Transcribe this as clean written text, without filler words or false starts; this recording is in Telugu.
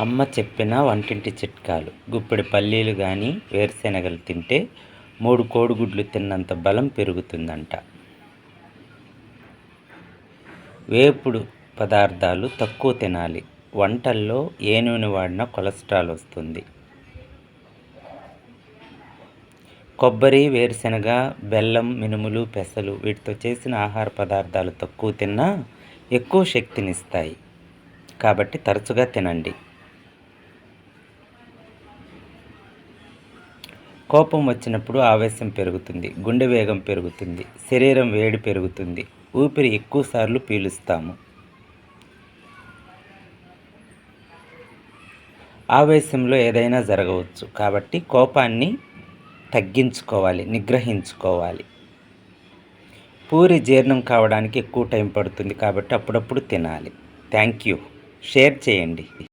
అమ్మ చెప్పిన వంటింటి చిట్కాలు. గుప్పెడు పల్లీలు గాని, వేరుశెనగలు తింటే 3 కోడిగుడ్లు తిన్నంత బలం పెరుగుతుందంట. వేపుడు పదార్థాలు తక్కువ తినాలి. వంటల్లో ఏ నూనె వాడినా కొలెస్ట్రాల్ వస్తుంది. కొబ్బరి, వేరుశెనగ, బెల్లం, మినుములు, పెసలు వీటితో చేసిన ఆహార పదార్థాలు తక్కువ తిన్నా ఎక్కువ శక్తినిస్తాయి. కాబట్టి తరచుగా తినండి. కోపం వచ్చినప్పుడు ఆవేశం పెరుగుతుంది, గుండె వేగం పెరుగుతుంది, శరీరం వేడి పెరుగుతుంది, ఊపిరి ఎక్కువసార్లు పీలుస్తాము. ఆవేశంలో ఏదైనా జరగవచ్చు. కాబట్టి కోపాన్ని తగ్గించుకోవాలి, నిగ్రహించుకోవాలి. పూరి జీర్ణం కావడానికి ఎక్కువ టైం పడుతుంది కాబట్టి అప్పుడప్పుడు తినాలి. Thank you. షేర్ చేయండి.